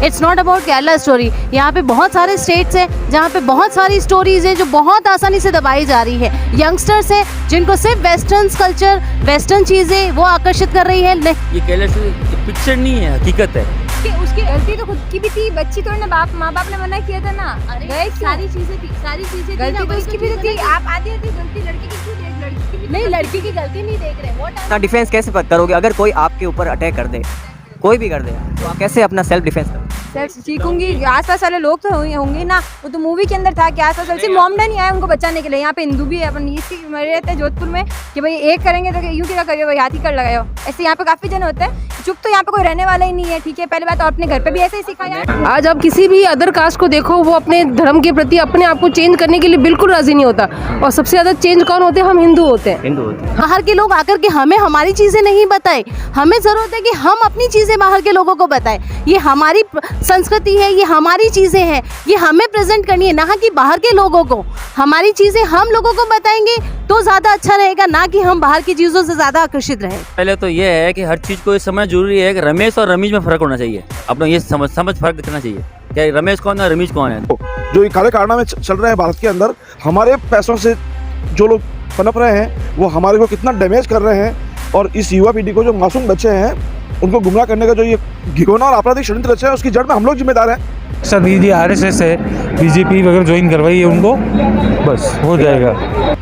It's not about Kerala story. यहाँ पे बहुत सारे स्टेट्स हैं जहाँ पे बहुत सारी स्टोरीज़ हैं जो बहुत आसानी से दबाई जा रही है। यंगस्टर्स हैं जिनको सिर्फ वेस्टर्न कल्चर, वेस्टर्न चीज़ें वो आकर्षित कर रही है। ये केरला स्टोरी पिक्चर नहीं है, हकीकत है। कि उसकी गलती तो खुद की भी थी, बच्ची तो ना माँ बाप ने मना किया था ना। अरे सारी चीज़ें थी गलती तो उसकी भी तो थी। आप आधी गलती लड़की की क्यों लड़की की नहीं, लड़की की गलती नहीं देख रहे। अपना डिफेंस कैसे करोगे अगर कोई आपके ऊपर अटैक कर दे, कोई भी कर दे, तो आप कैसे अपना सेल्फ डिफेंस करोगे? सर सीखूंगी, आसपास वाले लोग तो होंगे ना। वो तो मूवी के अंदर था कि आसपास वाले सिर्फ मोमडा नहीं आया उनको बचाने के लिए। यहाँ पे हिंदू भी है, अपन इसकी मरे रहते हैं जोधपुर में कि भाई एक करेंगे तो यूँ क्या करिए, भाई हाथी कर लगाओ। ऐसे यहाँ पे काफी जन होते हैं। चुप तो यहाँ पे कोई रहने वाला ही नहीं है, ठीक है। पहली बात, और अपने घर पे भी ऐसे ही सिखाया है। आज आप किसी भी अदर कास्ट को देखो, वो अपने धर्म के प्रति अपने आप को चेंज करने के लिए बिल्कुल राजी नहीं होता। और सबसे ज्यादा चेंज कौन होते हैं? हम हिंदू होते हैं। बाहर के लोग आकर के हमें हमारी चीज़ें नहीं बताएं। हमें ज़रूरत है कि हम अपनी चीज़ें बाहर के लोगों को बताएं। ये हमारी संस्कृति है, ये हमारी चीज़ें हैं, ये हमें प्रेजेंट करनी है, ना कि बाहर के लोगों को। हमारी चीज़ें हम लोगों को बताएंगे तो ज़्यादा अच्छा रहेगा, ना कि हम बाहर की चीज़ों से ज़्यादा आकर्षित रहें। पहले तो ये है कि हर चीज़ को ये समझना जरूरी है कि रमेश और रमीज में फ़र्क होना चाहिए। अपना ये समझ फर्क दिखना चाहिए कि रमेश कौन है, रमीज कौन है। जो ये काले कारनामे चल रहे हैं भारत के अंदर, हमारे पैसों से जो लोग पनप रहे हैं वो हमारे को कितना डैमेज कर रहे हैं। और इस युवा पीढ़ी को, जो मासूम बच्चे हैं, उनको गुमराह करने का जो ये घिनौना और आपराधिक षड्यंत्र रचा है, उसकी जड़ में हम लोग जिम्मेदार हैं। सर दीदी RSS है, बीजेपी वगैरह ज्वाइन करवाइए उनको, बस हो जाएगा।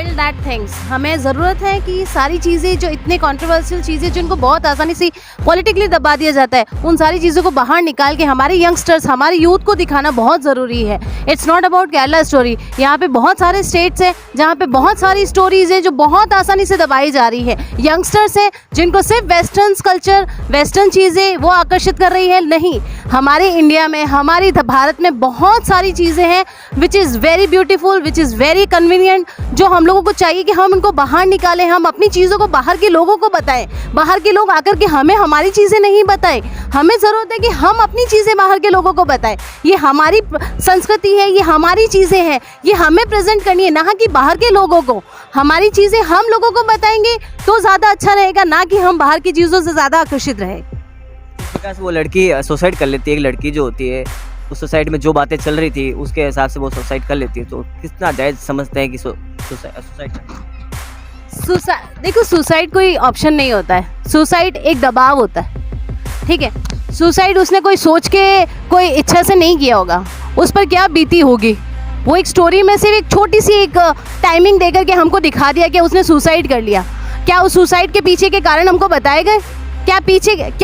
दैट थिंग्स हमें ज़रूरत है कि सारी चीज़ें जो इतने कंट्रोवर्शियल चीज़ें जिनको बहुत आसानी से पॉलिटिकली दबा दिया जाता है, उन सारी चीज़ों को बाहर निकाल के हमारे यंगस्टर्स, हमारे यूथ को दिखाना बहुत ज़रूरी है। It's not about Kerala story. यहाँ पे बहुत सारे स्टेट्स हैं जहाँ पे बहुत सारी स्टोरीज़ हैं जो बहुत आसानी से दबाई जा रही है। यंगस्टर्स हैं जिनको सिर्फ वेस्टर्न कल्चर, वेस्टर्न चीज़ें वो आकर्षित कर रही है। नहीं, हमारे इंडिया में, हमारी भारत में बहुत सारी चीज़ें हैं which is very beautiful, which is very convenient, जो हम लोगों को चाहिए कि हम इनको बाहर निकालें, हम अपनी चीज़ों को बाहर के लोगों को बताएं। बाहर के लोग आकर के हमें हमारी चीज़ें नहीं बताएं। हमें ज़रूरत है कि हम अपनी चीज़ें बाहर के लोगों को बताएं। ये हमारी संस्कृति है, ये हमारी चीज़ें हैं, ये हमें प्रेजेंट करनी है, ना कि बाहर के लोगों को। हमारी चीज़ें हम लोगों को बताएंगे तो ज़्यादा अच्छा रहेगा, ना कि हम बाहर की चीज़ों से ज़्यादा आकर्षित रहें। वो लड़की सुसाइड कर लेती है, एक लड़की जो होती है उस सोसाइटी में जो बातें चल रही थी उसके हिसाब से वो सुसाइड कर लेती है, तो कितना जायज़ समझते हैं कि सुसाइड देखो, सुसाइड कोई ऑप्शन नहीं होता है। सुसाइड एक दबाव होता है, ठीक है। सुसाइड उसने कोई सोच के, कोई इच्छा से नहीं किया होगा। उस पर क्या बीती होगी, वो एक स्टोरी में सिर्फ एक छोटी सी एक टाइमिंग देकर के हमको दिखा दिया कि उसने सुसाइड कर लिया। क्या उस सुसाइड के पीछे के कारण हमको बताए गए? क्या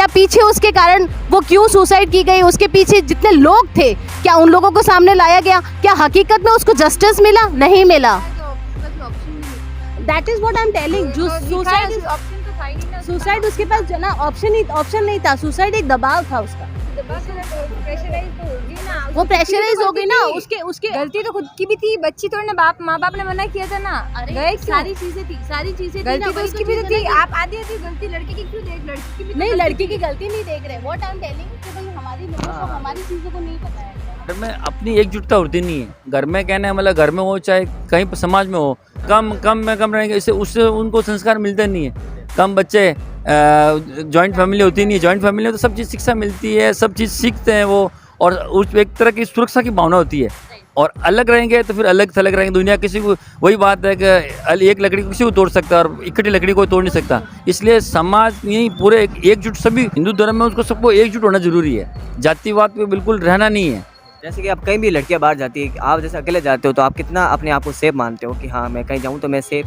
पीछे उसके कारण वो क्यों सुसाइड की गई, उसके पीछे जितने लोग थे, क्या उन लोगों को सामने लाया गया? क्या हकीकत में उसको जस्टिस मिला? नहीं मिला। That is what I am telling. जो सुसाइड उसके पास जो ना ऑप्शन नहीं था। सुसाइड एक दबाव था उसका। वो प्रेशराइज हो गई ना, उसके गलती तो खुद की भी थी, बच्ची तो ना माँ बाप ने मना किया था ना। अरे सारी चीजें थी। गलती तो उसकी भी तो थी। आप आधी गलती लड़की की क्यों लड़की की नहीं, लड़की की गलती नहीं देख रहे। व्हाट आई एम टेलिंग कि भाई हमारी लोगों को हमारी चीजों को नहीं पता है। घर में अपनी एकजुटता होती नहीं है। घर में कहना है, मतलब घर में हो चाहे कहीं पर समाज में हो, कम रहेंगे, इससे उससे उनको संस्कार मिलते नहीं है। कम बच्चे, जॉइंट फैमिली होती नहीं है। जॉइंट फैमिली में तो सब चीज़ शिक्षा मिलती है, सब चीज़ सीखते हैं वो, और उस एक तरह की सुरक्षा की भावना होती है। और अलग रहेंगे तो फिर अलग थलग रहेंगे। दुनिया किसी को, वही बात है कि एक लकड़ी को किसी को तोड़ सकता है और इकट्ठी लकड़ी को तोड़ नहीं सकता। इसलिए समाज नहीं, पूरे एकजुट, सभी हिंदू धर्म में उसको सबको एकजुट होना जरूरी है। जातिवाद पे बिल्कुल रहना नहीं है। जैसे कि आप कहीं भी लड़कियां बाहर जाती है, आप जैसे अकेले जाते हो तो आप कितना अपने आप को सेफ मानते हो कि हाँ मैं कहीं जाऊँ तो मैं सेफ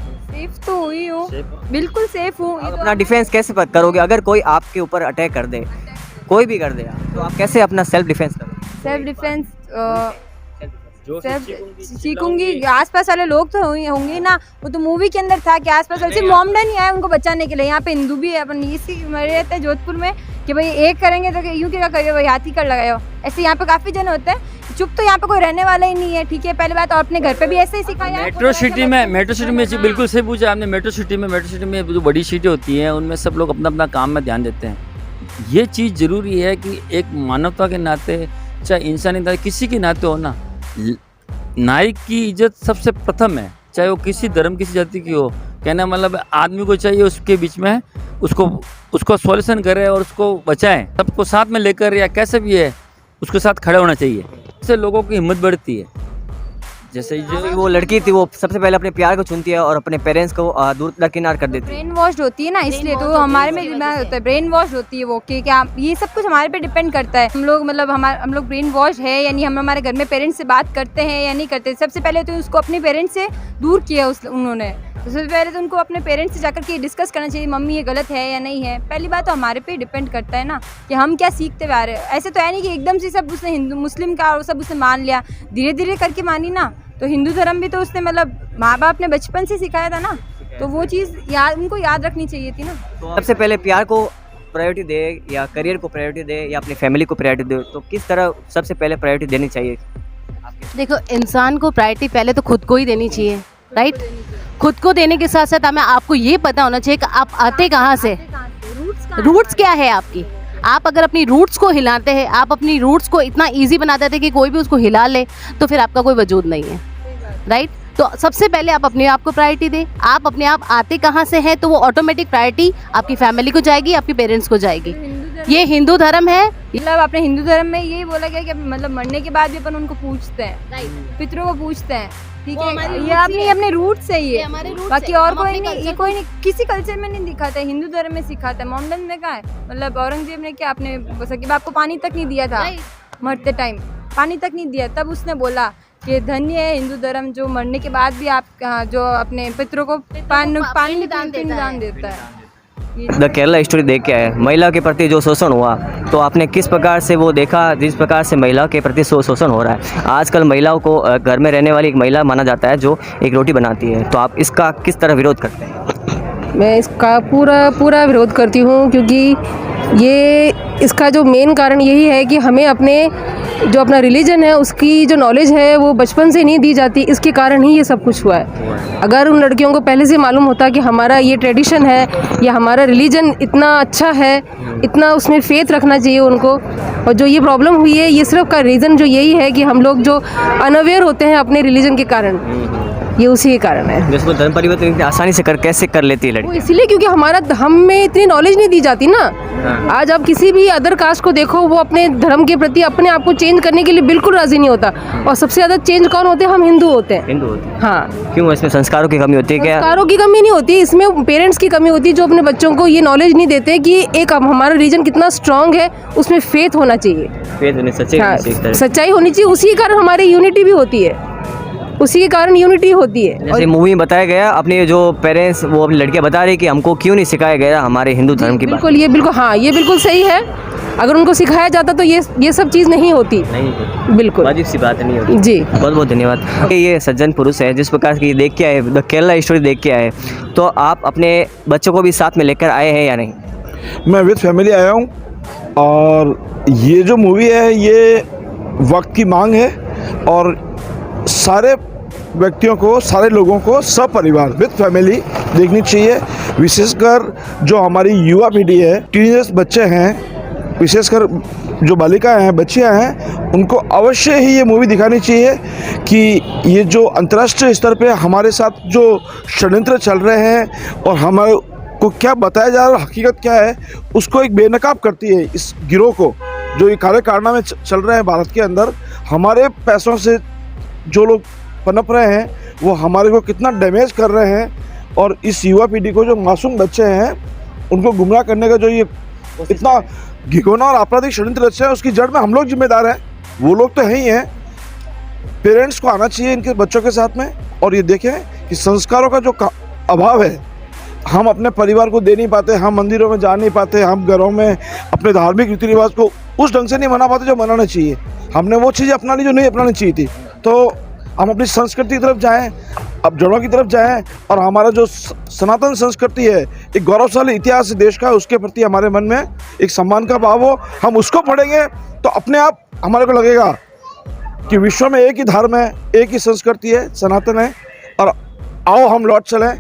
तो हुई हूँ, बिल्कुल सेफ हूँ। आप अपना डिफेंस कैसे करोगे अगर कोई आपके ऊपर अटैक कर दे, कोई भी कर दे, तो आप कैसे अपना सेल्फ डिफेंस करोगे? सेल्फ डिफेंस सीखूंगी, आसपास वाले लोग तो होंगे ना। वो तो मूवी के अंदर था कि आसपास वाले सिर्फ मोमडा नहीं आया उनको बचाने के लिए। यहाँ पे हिंदू भी है, अपन इसकी मरे रहते हैं जोधपुर में कि भाई एक करेंगे तो यूँ क्या करिए, भाई हाथी कर लगाओ। ऐसे यहाँ पे काफी जन होते हैं। चुप तो यहाँ पे कोई रहने वाला ही नहीं है, ठीक है। पहली बात, और अपने घर पे भी ऐसे ही सिखाया। मेट्रो सिटी में बिल्कुल सही पूछा आपने। मेट्रो सिटी में जो बड़ी सीटें होती हैं उनमें सब लोग अपना अपना काम में ध्यान देते हैं। ये चीज़ ज़रूरी है कि एक मानवता के नाते, चाहे इंसानी किसी के नाते हो ना, नारी की इज्जत सबसे प्रथम है, चाहे वो किसी धर्म किसी जाति की हो। कहना मतलब आदमी को चाहिए उसके बीच में उसको उसको सॉल्यूशन करें और उसको बचाएं, सबको साथ में लेकर या कैसे भी है उसके साथ खड़े होना चाहिए। इससे लोगों की हिम्मत बढ़ती है। जैसे जो वो लड़की थी वो सबसे पहले अपने प्यार को चुनती है और अपने पेरेंट्स को दूर दरकिनार कर देती है। ब्रेन वॉश होती है ना, इसलिए तो हमारे में दिमाग होता है, ब्रेन वॉश होती है वो कि क्या ये सब कुछ हमारे पे डिपेंड करता है। हम लोग मतलब हम लोग ब्रेन वॉश है यानी हम हमारे घर में पेरेंट्स से बात करते हैं या नहीं करते। सबसे पहले तो उसको अपने पेरेंट्स से दूर किया उन्होंने, तो सबसे पहले तो उनको अपने पेरेंट्स से जाकर के डिस्कस करना चाहिए, मम्मी ये गलत है या नहीं है। पहली बात तो हमारे पे डिपेंड करता है ना कि हम क्या सीखते हुए आ रहे हैं। ऐसे तो है नहीं कि एकदम से सब उसने हिंदू मुस्लिम का और सब उसने मान लिया, धीरे धीरे करके मानी ना। तो हिंदू धर्म भी तो उसने मतलब माँ बाप ने बचपन से सिखाया था ना, तो वो चीज़ उनको याद रखनी चाहिए थी ना। तो सबसे पहले प्यार को प्रायोरिटी दे या करियर को प्रायोरिटी दे या अपनी फैमिली को प्रायोरिटी दे, तो किस तरह सबसे पहले प्रायोरिटी देनी चाहिए? देखो, इंसान को प्रायोरिटी पहले तो खुद को ही देनी चाहिए, राइट। खुद को देने के साथ साथ हमें आपको ये पता होना चाहिए कि आप आते कहाँ से, रूट्स क्या है आपकी। आप अगर अपनी रूट्स को हिलाते हैं, आप अपनी रूट्स को इतना इजी बना देते हैं कि कोई भी उसको हिला ले, तो फिर आपका कोई वजूद नहीं है, राइट। तो सबसे पहले आप अपने आप को प्रायोरिटी दें। आप अपने आप आते कहाँ से हैं, तो वो ऑटोमेटिक प्रायोरिटी आपकी फैमिली को जाएगी, आपके पेरेंट्स को जाएगी। ये हिंदू धर्म है। मतलब अपने हिंदू धर्म में यही बोला गया कि मतलब मरने के बाद भी अपन उनको पूछते हैं, पितरों को पूछते हैं, ठीक है। ये अपने रूट से ही है, बाकी और कोई नहीं, ये कोई नहीं, किसी कल्चर में नहीं दिखाता है, हिंदू धर्म में सिखाता है। मोहम्मद ने कहा है, मतलब औरंगजेब ने क्या अपने सके बाप को पानी तक नहीं दिया था, मरते टाइम पानी तक नहीं दिया, तब उसने बोला कि धन्य है हिंदू धर्म जो मरने के बाद भी आप जो अपने पितरों को पानी दान देता है। द केरला स्टोरी देख के आए, महिला के प्रति जो शोषण हुआ, तो आपने किस प्रकार से वो देखा, जिस प्रकार से महिला के प्रति शोषण हो रहा है। आजकल महिलाओं को घर में रहने वाली एक महिला माना जाता है जो एक रोटी बनाती है, तो आप इसका किस तरह विरोध करते हैं? मैं इसका पूरा विरोध करती हूँ, क्योंकि ये इसका जो मेन कारण यही है कि हमें जो अपना रिलीजन है उसकी जो नॉलेज है वो बचपन से नहीं दी जाती। इसके कारण ही ये सब कुछ हुआ है। अगर उन लड़कियों को पहले से मालूम होता कि हमारा ये ट्रेडिशन है या हमारा रिलीजन इतना अच्छा है, इतना उसमें फेथ रखना चाहिए उनको, और जो ये प्रॉब्लम हुई है ये सिर्फ का रीज़न जो यही है कि हम लोग जो अनअवेयर होते हैं अपने रिलीजन के कारण, ये उसी के कारण है। जिसको धर्म परिवर्तन इतनी आसानी से कैसे कर लेती है लड़की? वो इसलिए क्योंकि हमें इतनी नॉलेज नहीं दी जाती ना। आज आप किसी भी अदर कास्ट को देखो, वो अपने धर्म के प्रति अपने आप को चेंज करने के लिए बिल्कुल राजी नहीं होता। और सबसे ज़्यादा चेंज कौन होते हैं? हम हिंदू होते हैं। हिंदू होती है। हाँ। क्यों? इसमें संस्कारों की कमी होती है क्या? संस्कारों की कमी नहीं होती, इसमें पेरेंट्स की कमी होती है, जो अपने बच्चों को ये नॉलेज नहीं देते कि एक हमारा रीजन कितना स्ट्रांग है, उसमें फेथ होना चाहिए, सच्चाई होनी चाहिए। उसी के कारण हमारी यूनिटी भी होती है, उसी के कारण यूनिटी होती है। जैसे मूवी में बताया गया, अपने जो पेरेंट्स वो अपनी लड़कियां बता रही कि हमको क्यों नहीं सिखाया गया हमारे हिंदू धर्म की बात। बिल्कुल, ये बिल्कुल, हाँ, ये बिल्कुल सही है। अगर उनको सिखाया जाता तो ये सब चीज़ नहीं होती। बिल्कुल वाजिब सी बात नहीं होती जी। बहुत बहुत धन्यवाद। ये सज्जन पुरुष है, जिस प्रकार की देख के आए, द केरला स्टोरी देख के आए, तो आप अपने बच्चों को भी साथ में लेकर आए हैं या नहीं? मैं विद फैमिली आया हूँ, और ये जो मूवी है ये वक्त की मांग है, और सारे व्यक्तियों को, सारे लोगों को सपरिवार विद फैमिली देखनी चाहिए। विशेषकर जो हमारी युवा पीढ़ी है, टीनेजर्स बच्चे हैं, विशेषकर जो बालिकाएं हैं, बच्चियां हैं, उनको अवश्य ही ये मूवी दिखानी चाहिए कि ये जो अंतर्राष्ट्रीय स्तर पे हमारे साथ जो षड्यंत्र चल रहे हैं और हमारे को क्या बताया जा रहा है, हकीकत क्या है, उसको एक बेनकाब करती है। इस गिरोह को, जो ये काले कारनामे चल रहे हैं भारत के अंदर, हमारे पैसों से जो लोग पनप रहे हैं, वो हमारे को कितना डैमेज कर रहे हैं, और इस युवा पीढ़ी को, जो मासूम बच्चे हैं, उनको गुमराह करने का जो ये इतना घिनौना और आपराधिक षड्यंत्र रचा है, उसकी जड़ में हम लोग जिम्मेदार हैं। वो लोग तो है ही हैं। पेरेंट्स को आना चाहिए इनके बच्चों के साथ में, और ये देखें कि संस्कारों का जो अभाव है, हम अपने परिवार को दे नहीं पाते, हम मंदिरों में जा नहीं पाते, हम घरों में अपने धार्मिक रीति रिवाज को उस ढंग से नहीं मना पाते जो मनाना चाहिए। हमने वो चीज़ें अपना ली जो नहीं अपनानी चाहिए थी। तो हम अपनी संस्कृति की तरफ जाएं, अब जड़ों की तरफ जाएं, और हमारा जो सनातन संस्कृति है, एक गौरवशाली इतिहास देश का, उसके प्रति हमारे मन में एक सम्मान का भाव हो। हम उसको पढ़ेंगे तो अपने आप हमारे को लगेगा कि विश्व में एक ही धर्म है, एक ही संस्कृति है, सनातन है, और आओ हम लौट चलें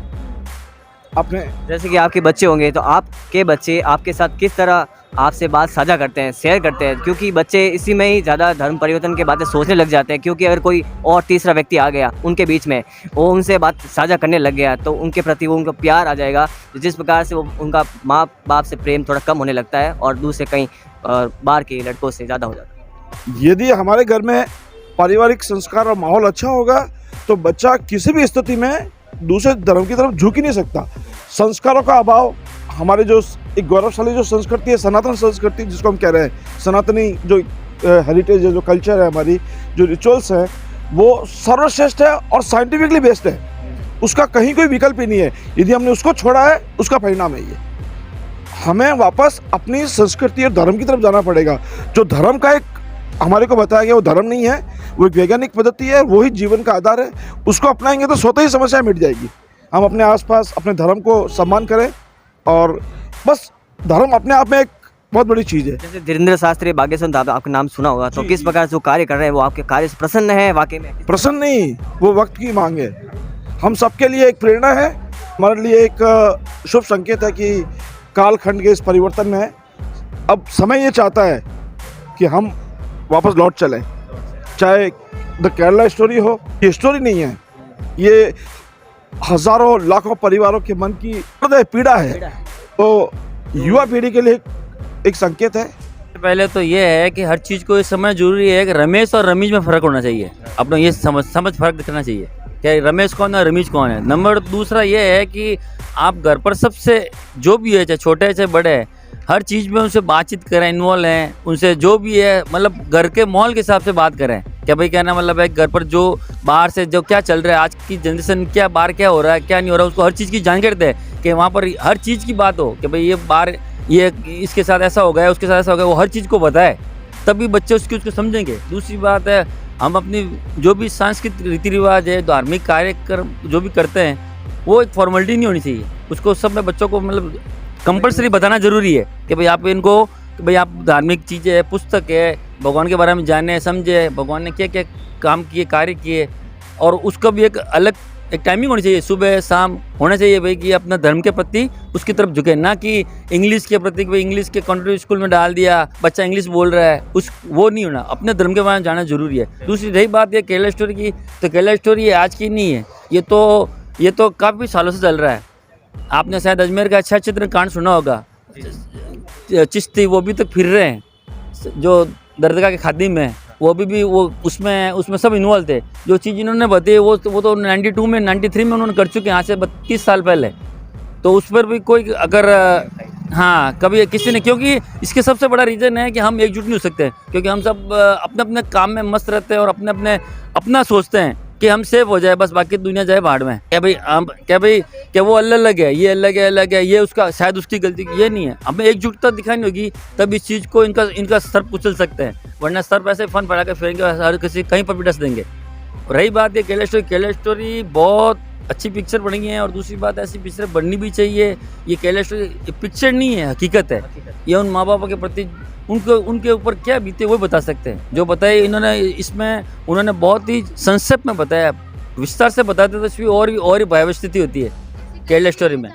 अपने। जैसे कि आपके बच्चे होंगे, तो आपके बच्चे आपके साथ किस तरह आपसे बात साझा करते हैं, शेयर करते हैं, क्योंकि बच्चे इसी में ही ज़्यादा धर्म परिवर्तन के बातें सोचने लग जाते हैं। क्योंकि अगर कोई और तीसरा व्यक्ति आ गया उनके बीच में, वो उनसे बात साझा करने लग गया, तो उनके प्रति वो उनका प्यार आ जाएगा, जिस प्रकार से वो उनका माँ बाप से प्रेम थोड़ा कम होने लगता है और दूसरे कहीं बाहर के लड़कों से ज़्यादा हो जाता है। यदि हमारे घर में पारिवारिक संस्कार और माहौल अच्छा होगा तो बच्चा किसी भी स्थिति में दूसरे धर्म की तरफ झुक ही नहीं सकता। संस्कारों का अभाव, हमारे जो एक गौरवशाली जो संस्कृति है, सनातन संस्कृति जिसको हम कह रहे हैं, सनातनी जो हेरिटेज है, जो कल्चर है, हमारी जो रिचुअल्स हैं, वो सर्वश्रेष्ठ है और साइंटिफिकली बेस्ड है। उसका कहीं कोई विकल्प ही नहीं है। यदि हमने उसको छोड़ा है, उसका परिणाम है ये। हमें वापस अपनी संस्कृति और धर्म की तरफ जाना पड़ेगा। जो धर्म का एक हमारे को बताया गया वो धर्म नहीं है, वो एक वैज्ञानिक पद्धति है, वही जीवन का आधार है। उसको अपनाएंगे तो स्वतः ही समस्या मिट जाएगी। हम अपने आसपास अपने धर्म को सम्मान करें और बस धर्म अपने आप में एक बहुत बड़ी चीज़ है। जैसे धीरेन्द्र शास्त्री बागेश्वर, आपका नाम सुना होगा, तो किस प्रकार से वो कार्य कर रहे हैं, वो आपके कार्य से प्रसन्न है वाकई में? प्रसन्न नहीं, वो वक्त की मांग है। हम सबके लिए एक प्रेरणा है, हमारे लिए एक शुभ संकेत है कि कालखंड के इस परिवर्तन में अब समय ये चाहता है कि हम वापस लौट चलें। चाहे द केरला स्टोरी हो, ये स्टोरी नहीं है, ये हज़ारों लाखों परिवारों के मन की पीड़ा है। तो युवा पीढ़ी के लिए एक संकेत है। पहले तो ये है कि हर चीज़ को ये समझना जरूरी है कि रमेश और रमीज में फ़र्क होना चाहिए। अपना ये समझ फ़र्क दिखना चाहिए कि रमेश कौन है, रमीज कौन है। नंबर दूसरा ये है कि आप घर पर सबसे जो भी है, चाहे छोटे है चाहे बड़े है, हर चीज़ में उनसे बातचीत करें, इन्वॉल्व हैं उनसे, जो भी है मतलब घर के माहौल के हिसाब से बात करें। क्या भाई कहना मतलब है घर पर जो बाहर से जो क्या चल रहा है, आज की जनरेशन क्या बाहर क्या हो रहा है, क्या नहीं हो रहा है, उसको हर चीज़ की जानकारी दें कि वहाँ पर हर चीज़ की बात हो कि भाई ये बाहर ये इसके साथ ऐसा हो गया, उसके साथ ऐसा हो गया, वो हर चीज़ को बताए, तभी बच्चे उसको समझेंगे। दूसरी बात है, हम अपनी जो भी सांस्कृतिक रीति रिवाज है, धार्मिक कार्यक्रम जो भी करते हैं, वो एक फॉर्मेलिटी नहीं होनी चाहिए। उसको सब में बच्चों को मतलब कंपलसरी बताना ज़रूरी है कि भाई आप इनको कि भाई आप धार्मिक चीज़ें है, पुस्तक है, भगवान के बारे में जाने समझे, भगवान ने क्या क्या काम किए, कार्य किए, और उसका भी एक अलग एक टाइमिंग होनी चाहिए, सुबह शाम होना चाहिए भाई कि अपना धर्म के प्रति उसकी तरफ झुके, ना कि इंग्लिश के प्रति भाई इंग्लिश के कॉन्ट्री स्कूल में डाल दिया, बच्चा इंग्लिश बोल रहा है, वो नहीं होना। अपने धर्म के बारे में जाना जरूरी है। दूसरी रही बात ये केरला स्टोरी की, तो केरला स्टोरी ये आज की नहीं है, ये तो काफ़ी सालों से चल रहा है। आपने शायद अजमेर का अच्छा चित्र कांड सुना होगा, चिश्ती वो भी तक फिर रहे हैं, जो दरगाह के खादिम है वो भी वो उसमें सब इन्वॉल्व थे। जो चीज़ इन्होंने बताई वो तो 92 में 93 में उन्होंने कर चुके हैं, यहाँ से 32 साल पहले। तो उस पर भी कोई अगर हाँ कभी किसी ने, क्योंकि इसके सबसे बड़ा रीज़न है कि हम एकजुट नहीं हो सकते, क्योंकि हम सब अपने अपने काम में मस्त रहते हैं और अपना सोचते हैं कि हम सेफ हो जाए, बस बाकी दुनिया जाए भाड़ में। क्या वो अल्लाह अलग है, ये अलग है, ये उसका शायद उसकी गलती, ये नहीं है। हमें एकजुटता दिखानी होगी, तब इस चीज़ को इनका सर कुचल सकते हैं, वरना सर पे ऐसे फन फड़ा कर फिरेंगे, हर किसी कहीं पर भी डस देंगे। रही बात ये केरला स्टोरी बहुत अच्छी पिक्चर बनी है, और दूसरी बात ऐसी पिक्चर बननी भी चाहिए। ये केरला स्टोरी पिक्चर नहीं है, हकीकत है। ये उन माँ बाप के प्रति उनके ऊपर क्या बीते वो बता सकते हैं। जो बताए उन्होंने बहुत ही संक्षेप में बताया, विस्तार से बताते तो इसमें और ही भयावह स्थिति होती है केरला स्टोरी में।